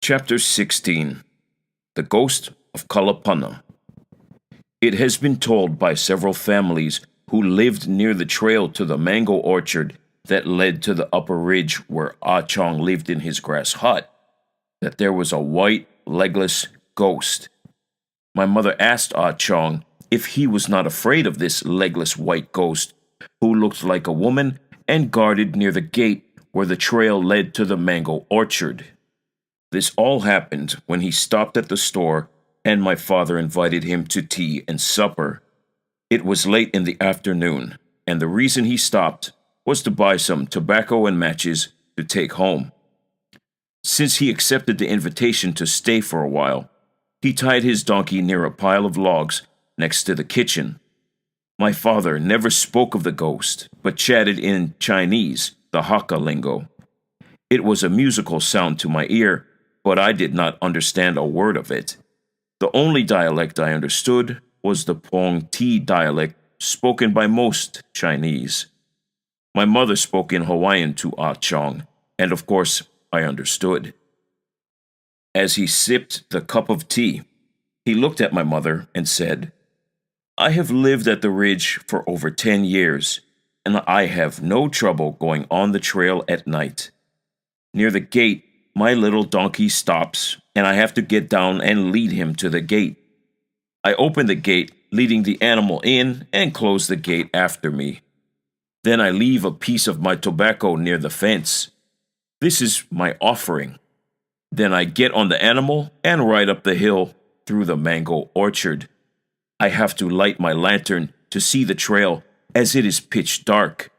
Chapter 16. The Ghost of Kalapana. It has been told by several families who lived near the trail to the mango orchard that led to the upper ridge where Ah Chong lived in his grass hut, that there was a white, legless ghost. My mother asked Ah Chong if he was not afraid of this legless white ghost who looked like a woman and guarded near the gate where the trail led to the mango orchard. This all happened when he stopped at the store and my father invited him to tea and supper. It was late in the afternoon, and the reason he stopped was to buy some tobacco and matches to take home. Since he accepted the invitation to stay for a while, he tied his donkey near a pile of logs next to the kitchen. My father never spoke of the ghost, but chatted in Chinese, the Hakka lingo. It was a musical sound to my ear, but I did not understand a word of it. The only dialect I understood was the Pong Ti dialect spoken by most Chinese. My mother spoke in Hawaiian to Ah Chong, and of course I understood. As he sipped the cup of tea, he looked at my mother and said, "I have lived at the ridge for over 10 years, and I have no trouble going on the trail at night. Near the gate, my little donkey stops, and I have to get down and lead him to the gate. I open the gate, leading the animal in, and close the gate after me. Then I leave a piece of my tobacco near the fence. This is my offering. Then I get on the animal and ride up the hill through the mango orchard. I have to light my lantern to see the trail as it is pitch dark.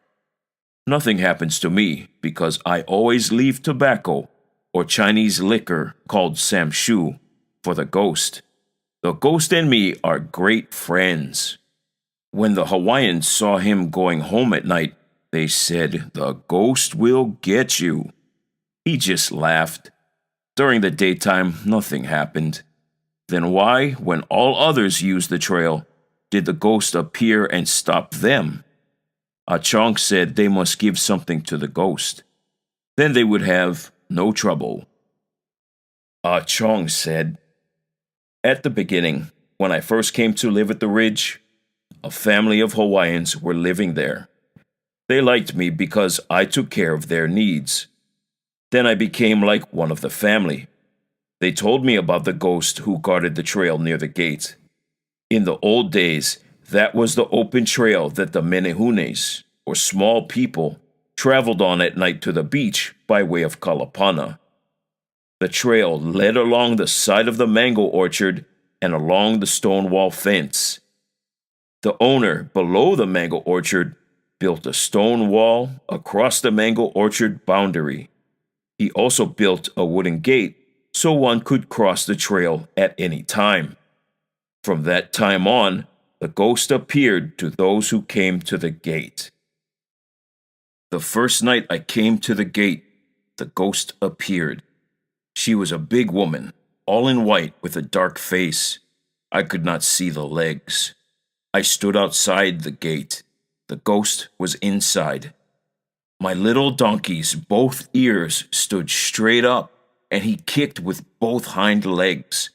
Nothing happens to me because I always leave tobacco or Chinese liquor called samshu for the ghost. The ghost and me are great friends." When the Hawaiians saw him going home at night, they said, "The ghost will get you." He just laughed. During the daytime, nothing happened. Then why, when all others used the trail, did the ghost appear and stop them? Ah Chong said they must give something to the ghost. Then they would have no trouble. Ah Chong said, "At the beginning, when I first came to live at the ridge, a family of Hawaiians were living there. They liked me because I took care of their needs. Then I became like one of the family. They told me about the ghost who guarded the trail near the gate. In the old days, that was the open trail that the menehunes, or small people, traveled on at night to the beach by way of Kalapana. The trail led along the side of the mango orchard and along the stone wall fence. The owner below the mango orchard built a stone wall across the mango orchard boundary. He also built a wooden gate so one could cross the trail at any time. From that time on, the ghost appeared to those who came to the gate. The first night I came to the gate, the ghost appeared. She was a big woman, all in white with a dark face. I could not see the legs. I stood outside the gate. The ghost was inside. My little donkey's both ears stood straight up, and he kicked with both hind legs.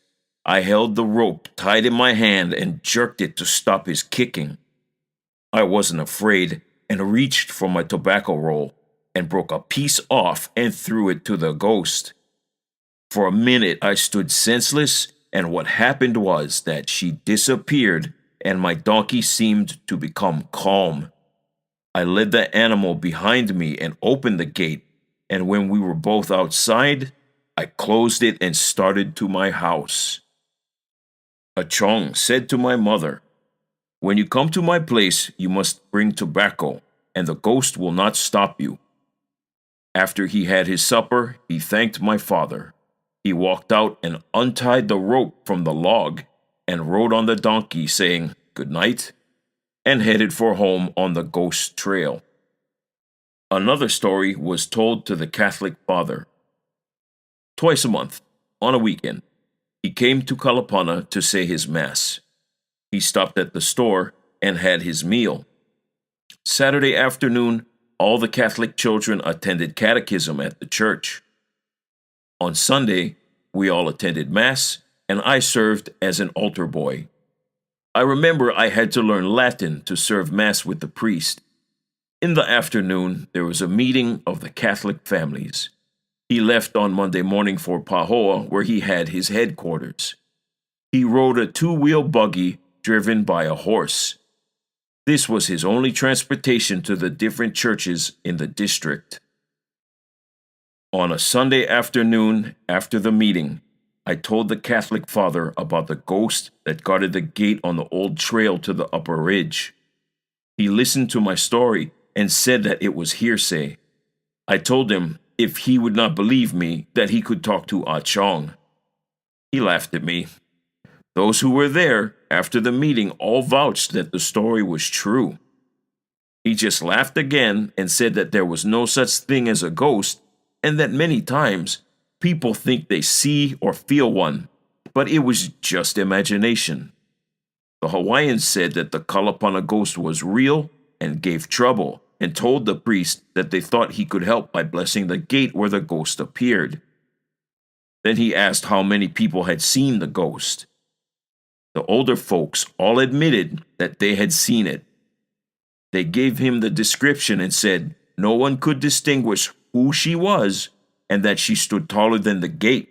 I held the rope tight in my hand and jerked it to stop his kicking. I wasn't afraid and reached for my tobacco roll and broke a piece off and threw it to the ghost. For a minute I stood senseless, and what happened was that she disappeared and my donkey seemed to become calm. I led the animal behind me and opened the gate, and when we were both outside, I closed it and started to my house. Ah Chong said to my mother, "When you come to my place, you must bring tobacco, and the ghost will not stop you." After he had his supper, he thanked my father. He walked out and untied the rope from the log and rode on the donkey, saying, "Good night," and headed for home on the ghost trail. Another story was told to the Catholic father. Twice a month, on a weekend, he came to Kalapana to say his Mass. He stopped at the store and had his meal. Saturday afternoon, all the Catholic children attended catechism at the church. On Sunday, we all attended Mass, and I served as an altar boy. I remember I had to learn Latin to serve Mass with the priest. In the afternoon, there was a meeting of the Catholic families. He left on Monday morning for Pahoa, where he had his headquarters. He rode a two-wheel buggy driven by a horse. This was his only transportation to the different churches in the district. On a Sunday afternoon after the meeting, I told the Catholic father about the ghost that guarded the gate on the old trail to the upper ridge. He listened to my story and said that it was hearsay. I told him if he would not believe me, that he could talk to Ah Chong. He laughed at me. Those who were there after the meeting all vouched that the story was true. He just laughed again and said that there was no such thing as a ghost, and that many times people think they see or feel one, but it was just imagination. The Hawaiians said that the Kalapana ghost was real and gave trouble, and told the priest that they thought he could help by blessing the gate where the ghost appeared. Then he asked how many people had seen the ghost. The older folks all admitted that they had seen it. They gave him the description and said no one could distinguish who she was and that she stood taller than the gate.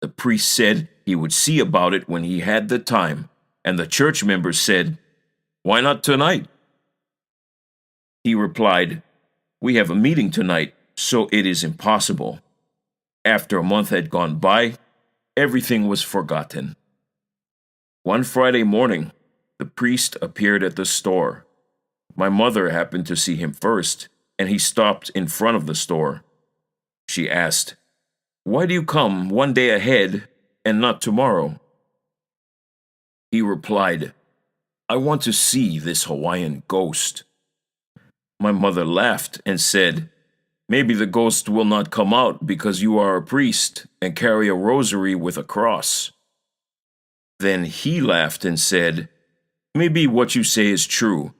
The priest said he would see about it when he had the time, and the church members said, "Why not tonight?" He replied, "We have a meeting tonight, so it is impossible." After a month had gone by, everything was forgotten. One Friday morning, the priest appeared at the store. My mother happened to see him first, and he stopped in front of the store. She asked, "Why do you come one day ahead and not tomorrow?" He replied, "I want to see this Hawaiian ghost." My mother laughed and said, "Maybe the ghost will not come out because you are a priest and carry a rosary with a cross." Then he laughed and said, "Maybe what you say is true,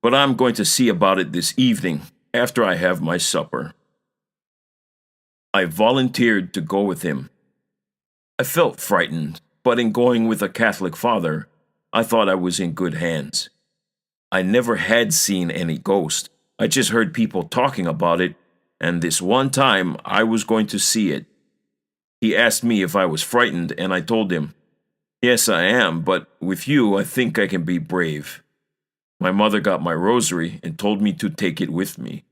but I'm going to see about it this evening after I have my supper." I volunteered to go with him. I felt frightened, but in going with a Catholic father, I thought I was in good hands. I never had seen any ghost. I just heard people talking about it, and this one time I was going to see it. He asked me if I was frightened, and I told him, "Yes, I am, but with you, I think I can be brave." My mother got my rosary and told me to take it with me.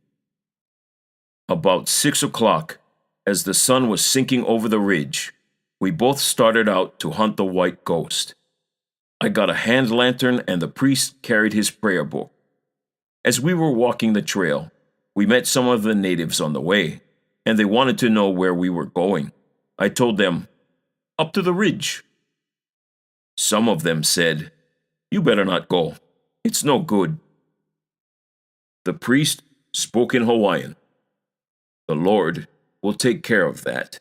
About 6 o'clock, as the sun was sinking over the ridge, we both started out to hunt the white ghost. I got a hand lantern and the priest carried his prayer book. As we were walking the trail, we met some of the natives on the way, and they wanted to know where we were going. I told them, "Up to the ridge." Some of them said, "You better not go. It's no good." The priest spoke in Hawaiian. "The Lord will take care of that."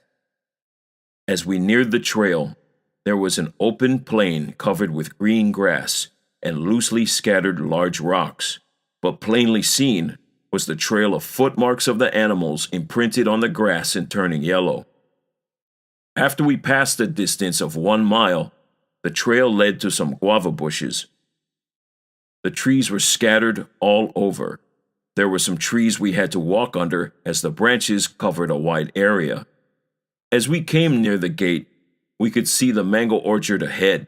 As we neared the trail, there was an open plain covered with green grass and loosely scattered large rocks, but plainly seen was the trail of footmarks of the animals imprinted on the grass and turning yellow. After we passed a distance of 1 mile, the trail led to some guava bushes. The trees were scattered all over. There were some trees we had to walk under as the branches covered a wide area. As we came near the gate, we could see the mango orchard ahead.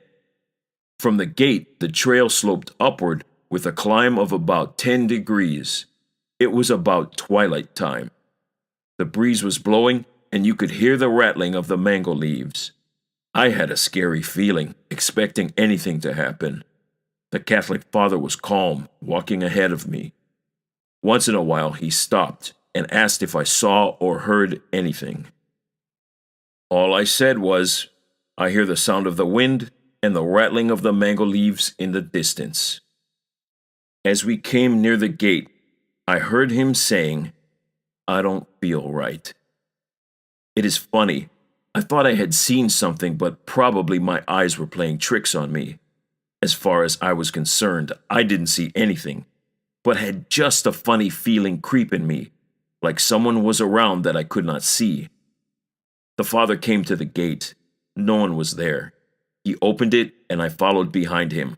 From the gate, the trail sloped upward with a climb of about 10 degrees. It was about twilight time. The breeze was blowing, and you could hear the rattling of the mango leaves. I had a scary feeling, expecting anything to happen. The Catholic father was calm, walking ahead of me. Once in a while, he stopped and asked if I saw or heard anything. All I said was, "I hear the sound of the wind and the rattling of the mango leaves in the distance." As we came near the gate, I heard him saying, "I don't feel right." It is funny. I thought I had seen something, but probably my eyes were playing tricks on me. As far as I was concerned, I didn't see anything, but had just a funny feeling creep in me, like someone was around that I could not see. The father came to the gate. No one was there. He opened it, and I followed behind him.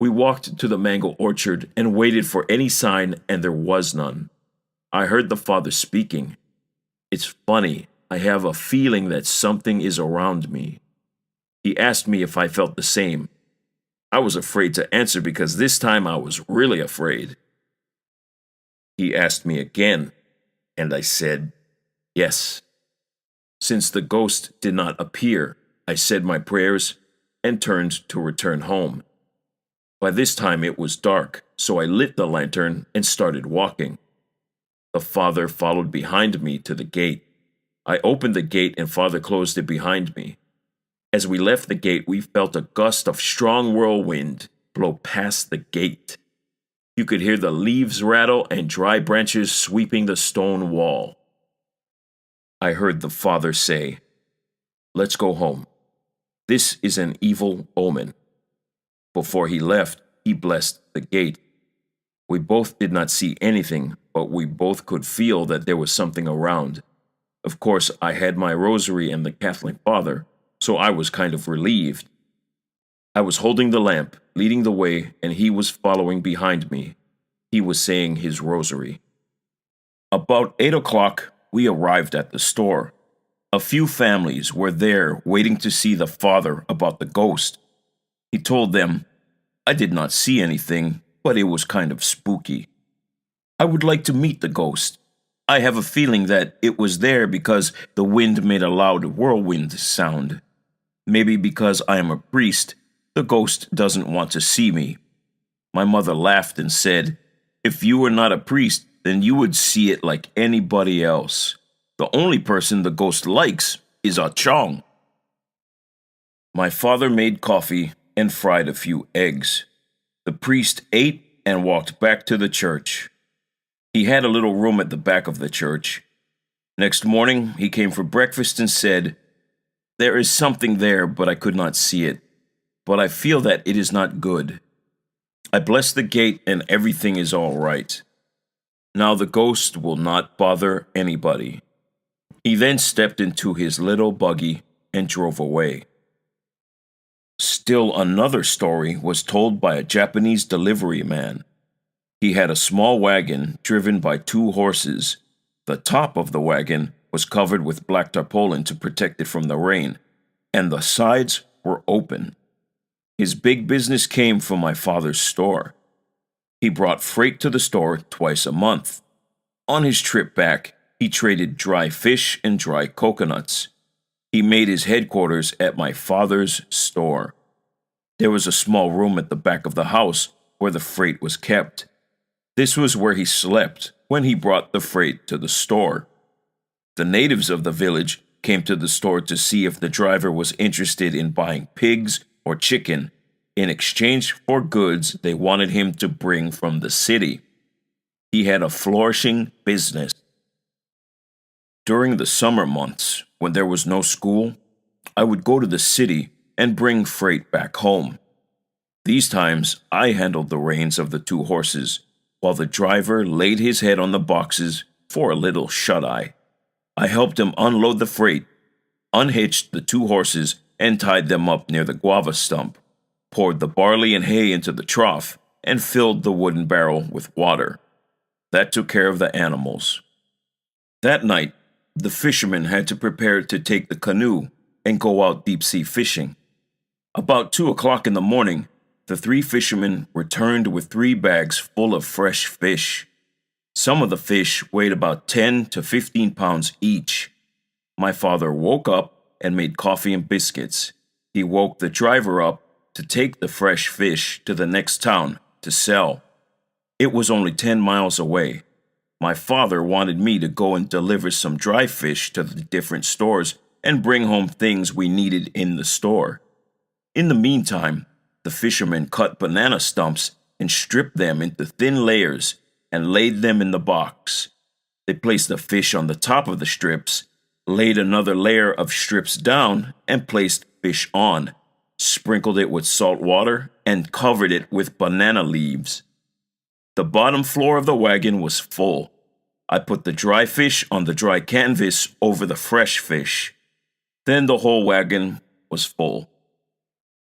We walked to the mango orchard and waited for any sign, and there was none. I heard the father speaking. It's funny, I have a feeling that something is around me. He asked me if I felt the same. I was afraid to answer because this time I was really afraid. He asked me again, and I said, yes. Since the ghost did not appear, I said my prayers and turned to return home. By this time it was dark, so I lit the lantern and started walking. The father followed behind me to the gate. I opened the gate and father closed it behind me. As we left the gate, we felt a gust of strong whirlwind blow past the gate. You could hear the leaves rattle and dry branches sweeping the stone wall. I heard the father say, "Let's go home. This is an evil omen." Before he left, he blessed the gate. We both did not see anything, but we both could feel that there was something around. Of course, I had my rosary and the Catholic father, so I was kind of relieved. I was holding the lamp, leading the way, and he was following behind me. He was saying his rosary. About 8 o'clock, we arrived at the store. A few families were there waiting to see the father about the ghost. He told them, "I did not see anything, but it was kind of spooky. I would like to meet the ghost. I have a feeling that it was there because the wind made a loud whirlwind sound. Maybe because I am a priest, the ghost doesn't want to see me." My mother laughed and said, "If you were not a priest, then you would see it like anybody else. The only person the ghost likes is a chong." My father made coffee and fried a few eggs. The priest ate and walked back to the church. He had a little room at the back of the church. Next morning, he came for breakfast and said, "There is something there, but I could not see it. But I feel that it is not good. I blessed the gate and everything is all right. Now the ghost will not bother anybody." He then stepped into his little buggy and drove away. Still another story was told by a Japanese delivery man. He had a small wagon driven by 2 horses. The top of the wagon was covered with black tarpaulin to protect it from the rain, and the sides were open. His big business came from my father's store. He brought freight to the store twice a month. On his trip back, he traded dry fish and dry coconuts. He made his headquarters at my father's store. There was a small room at the back of the house where the freight was kept. This was where he slept when he brought the freight to the store. The natives of the village came to the store to see if the driver was interested in buying pigs or chicken in exchange for goods they wanted him to bring from the city. He had a flourishing business. During the summer months, when there was no school, I would go to the city and bring freight back home. These times, I handled the reins of the 2 horses, while the driver laid his head on the boxes for a little shut-eye. I helped him unload the freight, unhitched the 2 horses, and tied them up near the guava stump, poured the barley and hay into the trough, and filled the wooden barrel with water. That took care of the animals. That night, the fishermen had to prepare to take the canoe and go out deep-sea fishing. About 2 o'clock in the morning, the 3 fishermen returned with 3 bags full of fresh fish. Some of the fish weighed about 10 to 15 pounds each. My father woke up and made coffee and biscuits. He woke the driver up to take the fresh fish to the next town to sell. It was only 10 miles away. My father wanted me to go and deliver some dry fish to the different stores and bring home things we needed in the store. In the meantime, the fishermen cut banana stumps and stripped them into thin layers and laid them in the box. They placed the fish on the top of the strips, laid another layer of strips down, and placed fish on, sprinkled it with salt water, and covered it with banana leaves. The bottom floor of the wagon was full. I put the dry fish on the dry canvas over the fresh fish. Then the whole wagon was full.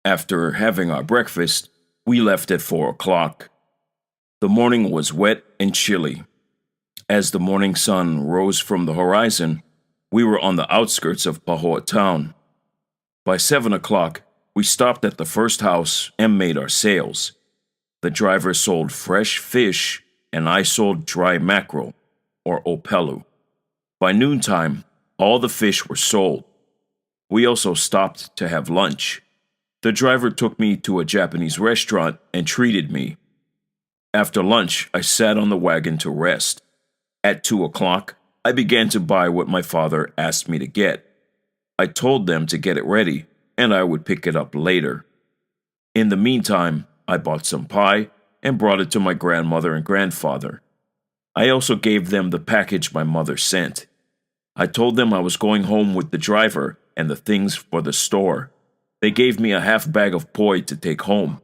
After having our breakfast, we left at 4 o'clock. The morning was wet and chilly. As the morning sun rose from the horizon, we were on the outskirts of Pahoa town. By 7 o'clock, we stopped at the first house and made our sales. The driver sold fresh fish, and I sold dry mackerel, or opelu. By noontime, all the fish were sold. We also stopped to have lunch. The driver took me to a Japanese restaurant and treated me. After lunch, I sat on the wagon to rest. At 2 o'clock, I began to buy what my father asked me to get. I told them to get it ready, and I would pick it up later. In the meantime, I bought some pie and brought it to my grandmother and grandfather. I also gave them the package my mother sent. I told them I was going home with the driver and the things for the store. They gave me a half bag of poi to take home.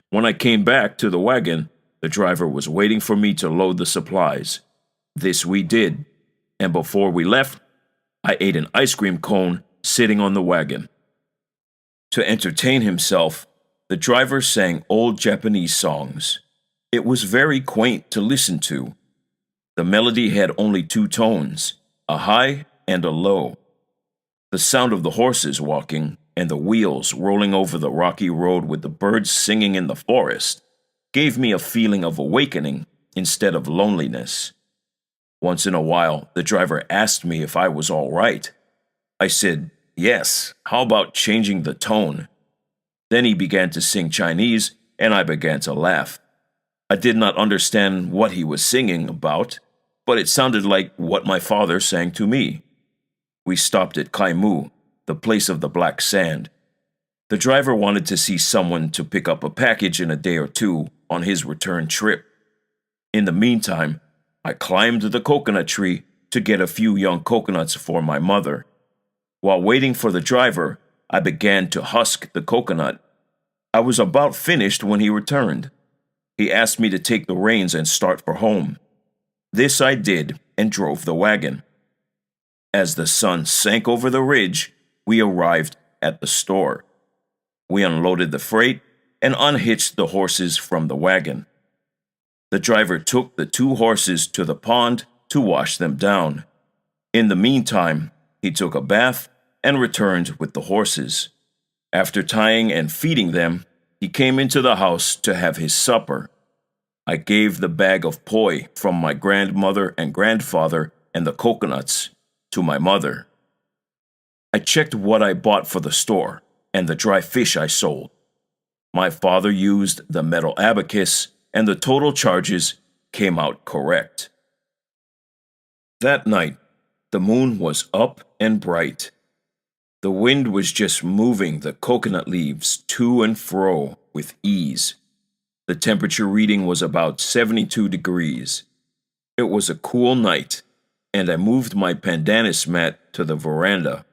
When I came back to the wagon, the driver was waiting for me to load the supplies. This we did, and before we left, I ate an ice cream cone sitting on the wagon. To entertain himself, the driver sang old Japanese songs. It was very quaint to listen to. The melody had only 2 tones, a high and a low. The sound of the horses walking and the wheels rolling over the rocky road with the birds singing in the forest gave me a feeling of awakening instead of loneliness. Once in a while, the driver asked me if I was all right. I said, "Yes, how about changing the tone?" Then he began to sing Chinese, and I began to laugh. I did not understand what he was singing about, but it sounded like what my father sang to me. We stopped at Kaimu, the place of the black sand. The driver wanted to see someone to pick up a package in a day or 2 on his return trip. In the meantime, I climbed the coconut tree to get a few young coconuts for my mother. While waiting for the driver, I began to husk the coconut. I was about finished when he returned. He asked me to take the reins and start for home. This I did and drove the wagon. As the sun sank over the ridge, we arrived at the store. We unloaded the freight and unhitched the horses from the wagon. The driver took the 2 horses to the pond to wash them down. In the meantime, he took a bath and returned with the horses. After tying and feeding them, he came into the house to have his supper. I gave the bag of poi from my grandmother and grandfather and the coconuts to my mother. I checked what I bought for the store and the dry fish I sold. My father used the metal abacus, and the total charges came out correct. That night, the moon was up and bright. The wind was just moving the coconut leaves to and fro with ease. The temperature reading was about 72 degrees. It was a cool night, and I moved my pandanus mat to the veranda.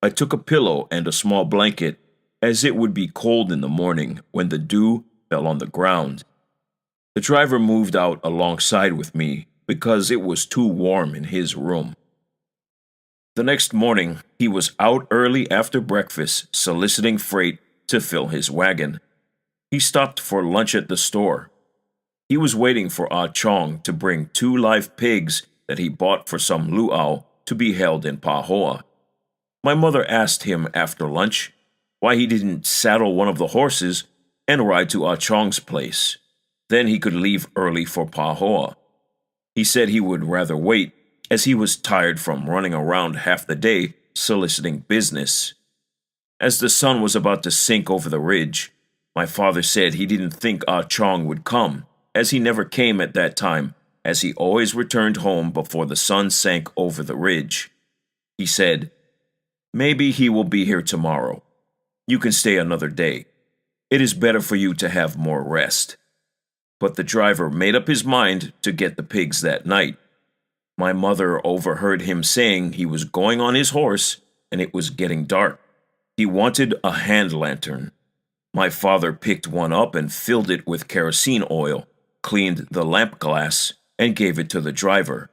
I took a pillow and a small blanket, as it would be cold in the morning when the dew fell on the ground. The driver moved out alongside with me because it was too warm in his room. The next morning, he was out early after breakfast soliciting freight to fill his wagon. He stopped for lunch at the store. He was waiting for Ah Chong to bring 2 live pigs that he bought for some luau to be held in Pahoa. My mother asked him after lunch why he didn't saddle one of the horses and ride to Ah Chong's place. Then he could leave early for Pahoa. He said he would rather wait, as he was tired from running around half the day soliciting business. As the sun was about to sink over the ridge, my father said he didn't think Ah Chong would come, as he never came at that time, as he always returned home before the sun sank over the ridge. He said, "Maybe he will be here tomorrow. You can stay another day. It is better for you to have more rest." But the driver made up his mind to get the pigs that night. My mother overheard him saying he was going on his horse and it was getting dark. He wanted a hand lantern. My father picked one up and filled it with kerosene oil, cleaned the lamp glass, and gave it to the driver.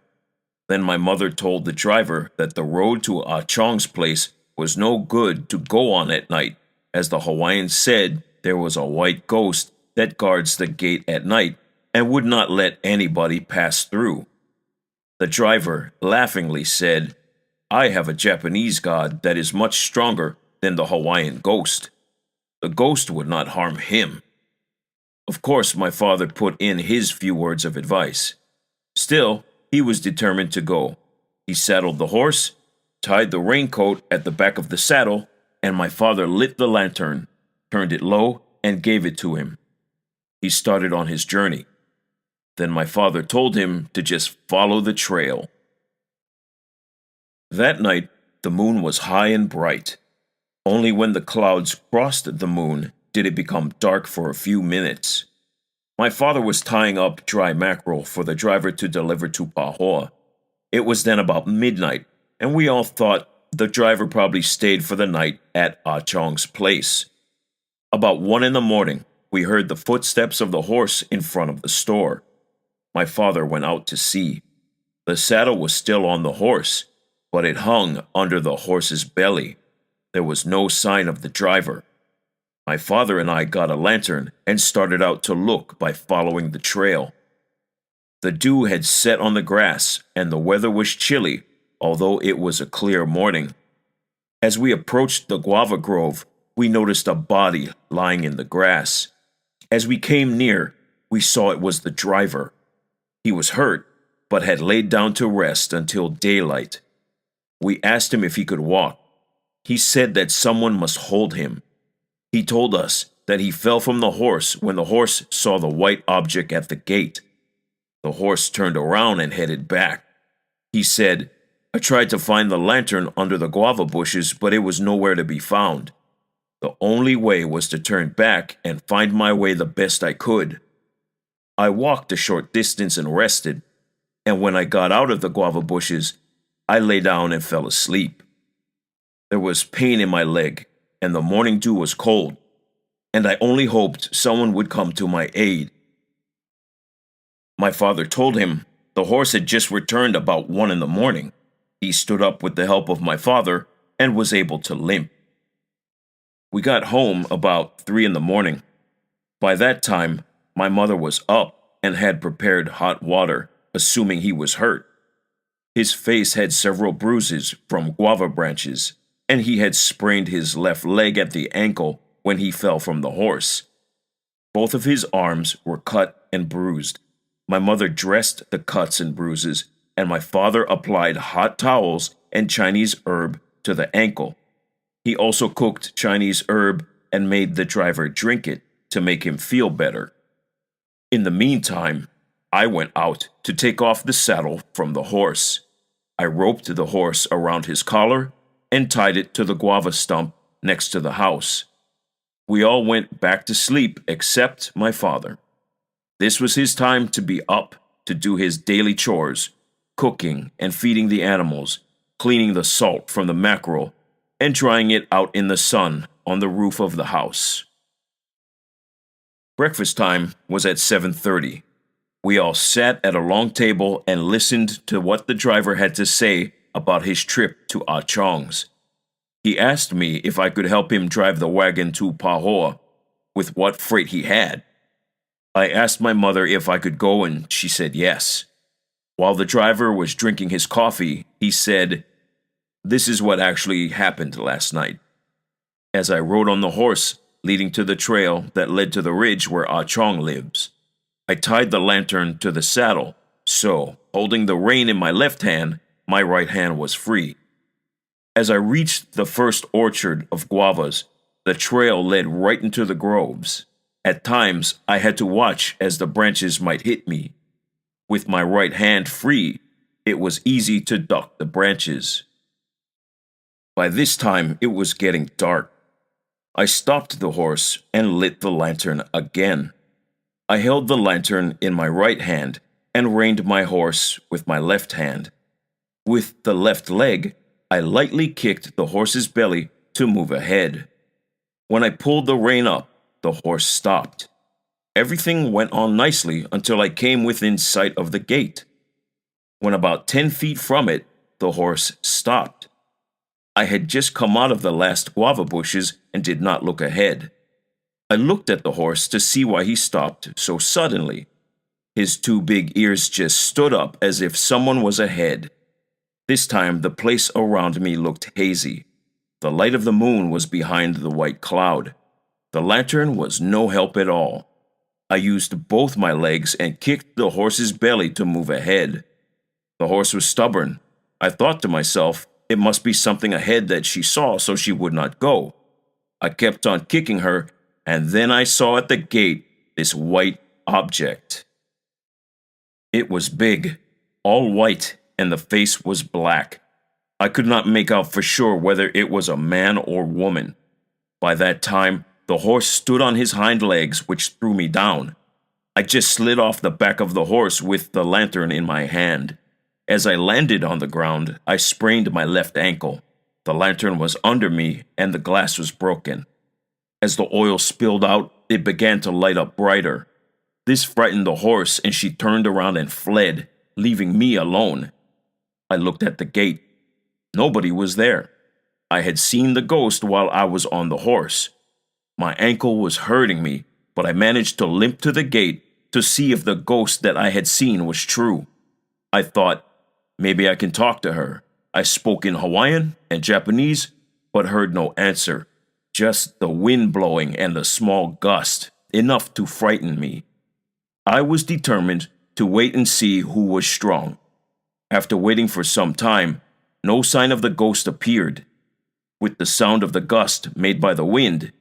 Then my mother told the driver that the road to Ah Chong's place was no good to go on at night, as the Hawaiian said there was a white ghost that guards the gate at night and would not let anybody pass through. The driver laughingly said, "I have a Japanese god that is much stronger than the Hawaiian ghost. The ghost would not harm him." Of course, my father put in his few words of advice. Still, he was determined to go. He saddled the horse, tied the raincoat at the back of the saddle, and my father lit the lantern, turned it low, and gave it to him. He started on his journey. Then my father told him to just follow the trail. That night, the moon was high and bright. Only when the clouds crossed the moon did it become dark for a few minutes. My father was tying up dry mackerel for the driver to deliver to Pahoa. It was then about midnight, and we all thought the driver probably stayed for the night at Ah Chong's place. About 1 in the morning, we heard the footsteps of the horse in front of the store. My father went out to see. The saddle was still on the horse, but it hung under the horse's belly. There was no sign of the driver. My father and I got a lantern and started out to look by following the trail. The dew had set on the grass, and the weather was chilly, although it was a clear morning. As we approached the guava grove, we noticed a body lying in the grass. As we came near, we saw it was the driver. He was hurt, but had laid down to rest until daylight. We asked him if he could walk. He said that someone must hold him. He told us that he fell from the horse when the horse saw the white object at the gate. The horse turned around and headed back. He said, "I tried to find the lantern under the guava bushes, but it was nowhere to be found. The only way was to turn back and find my way the best I could. I walked a short distance and rested, and when I got out of the guava bushes, I lay down and fell asleep. There was pain in my leg, and the morning dew was cold, and I only hoped someone would come to my aid." My father told him the horse had just returned about 1 in the morning. He stood up with the help of my father and was able to limp. We got home about 3 in the morning. By that time, my mother was up and had prepared hot water, assuming he was hurt. His face had several bruises from guava branches, and he had sprained his left leg at the ankle when he fell from the horse. Both of his arms were cut and bruised. My mother dressed the cuts and bruises, and my father applied hot towels and Chinese herb to the ankle. He also cooked Chinese herb and made the driver drink it to make him feel better. In the meantime, I went out to take off the saddle from the horse. I roped the horse around his collar and tied it to the guava stump next to the house. We all went back to sleep except my father. This was his time to be up to do his daily chores, cooking and feeding the animals, cleaning the salt from the mackerel, and drying it out in the sun on the roof of the house. Breakfast time was at 7:30. We all sat at a long table and listened to what the driver had to say about his trip to Ah Chong's. He asked me if I could help him drive the wagon to Pahoa with what freight he had. I asked my mother if I could go, and she said yes. While the driver was drinking his coffee, he said, "This is what actually happened last night. As I rode on the horse leading to the trail that led to the ridge where Ah Chong lives, I tied the lantern to the saddle, so, holding the rein in my left hand, my right hand was free. As I reached the first orchard of guavas, the trail led right into the groves. At times, I had to watch as the branches might hit me. With my right hand free, it was easy to duck the branches. By this time, it was getting dark. I stopped the horse and lit the lantern again. I held the lantern in my right hand and reined my horse with my left hand. With the left leg, I lightly kicked the horse's belly to move ahead. When I pulled the rein up, the horse stopped. Everything went on nicely until I came within sight of the gate. When about 10 feet from it, the horse stopped. I had just come out of the last guava bushes and did not look ahead. I looked at the horse to see why he stopped so suddenly. His two big ears just stood up as if someone was ahead. This time, the place around me looked hazy. The light of the moon was behind the white cloud. The lantern was no help at all. I used both my legs and kicked the horse's belly to move ahead. The horse was stubborn. I thought to myself, it must be something ahead that she saw so she would not go. I kept on kicking her, and then I saw at the gate this white object. It was big, all white, and the face was black. I could not make out for sure whether it was a man or woman. By that time, the horse stood on his hind legs, which threw me down. I just slid off the back of the horse with the lantern in my hand. As I landed on the ground, I sprained my left ankle. The lantern was under me, and the glass was broken. As the oil spilled out, it began to light up brighter. This frightened the horse, and she turned around and fled, leaving me alone. I looked at the gate. Nobody was there. I had seen the ghost while I was on the horse. My ankle was hurting me, but I managed to limp to the gate to see if the ghost that I had seen was true. I thought, maybe I can talk to her. I spoke in Hawaiian and Japanese, but heard no answer. Just the wind blowing and a small gust, enough to frighten me. I was determined to wait and see who was strong. After waiting for some time, no sign of the ghost appeared. With the sound of the gust made by the wind,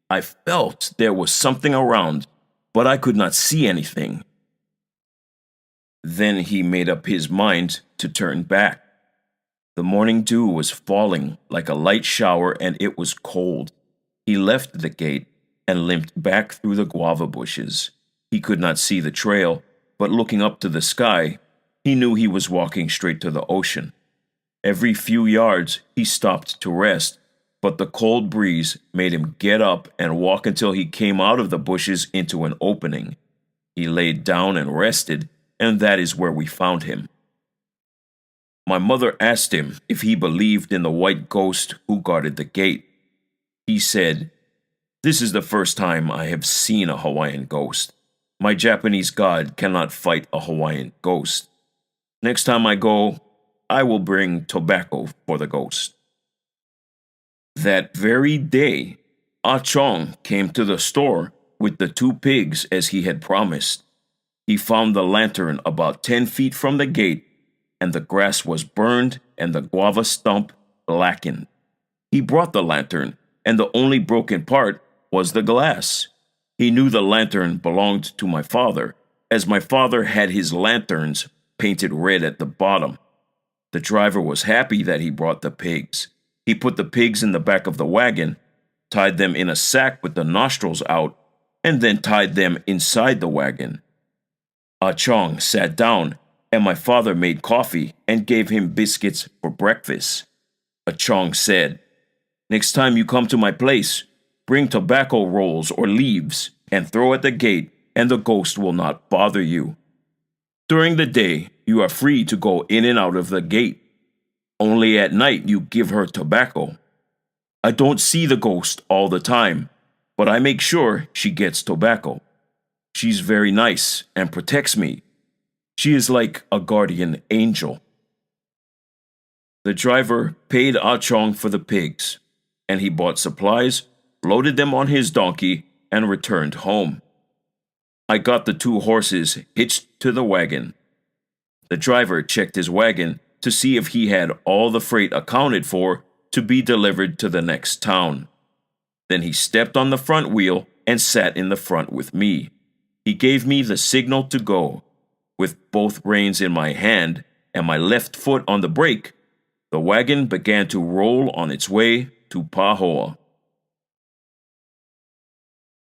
I felt there was something around, but I could not see anything. Then he made up his mind to turn back. The morning dew was falling like a light shower, and it was cold. He left the gate and limped back through the guava bushes. He could not see the trail, but looking up to the sky, he knew he was walking straight to the ocean. Every few yards, he stopped to rest, but the cold breeze made him get up and walk until he came out of the bushes into an opening. He laid down and rested, and that is where we found him. My mother asked him if he believed in the white ghost who guarded the gate. He said, "This is the first time I have seen a Hawaiian ghost. My Japanese god cannot fight a Hawaiian ghost. Next time I go, I will bring tobacco for the ghost." That very day, Ah Chong came to the store with the 2 pigs as he had promised. He found the lantern about 10 feet from the gate, and the grass was burned and the guava stump blackened. He brought the lantern, and the only broken part was the glass. He knew the lantern belonged to my father, as my father had his lanterns painted red at the bottom. The driver was happy that he brought the pigs. He put the pigs in the back of the wagon, tied them in a sack with the nostrils out, and then tied them inside the wagon. Ah Chong sat down, and my father made coffee and gave him biscuits for breakfast. Ah Chong said, "Next time you come to my place, bring tobacco rolls or leaves and throw at the gate, and the ghost will not bother you. During the day, you are free to go in and out of the gate. Only at night you give her tobacco. I don't see the ghost all the time, but I make sure she gets tobacco. She's very nice and protects me. She is like a guardian angel." The driver paid Ah Chong for the pigs, and he bought supplies, loaded them on his donkey, and returned home. I got the 2 horses hitched to the wagon. The driver checked his wagon to see if he had all the freight accounted for to be delivered to the next town. Then he stepped on the front wheel and sat in the front with me. He gave me the signal to go. With both reins in my hand and my left foot on the brake, the wagon began to roll on its way to Pahoa.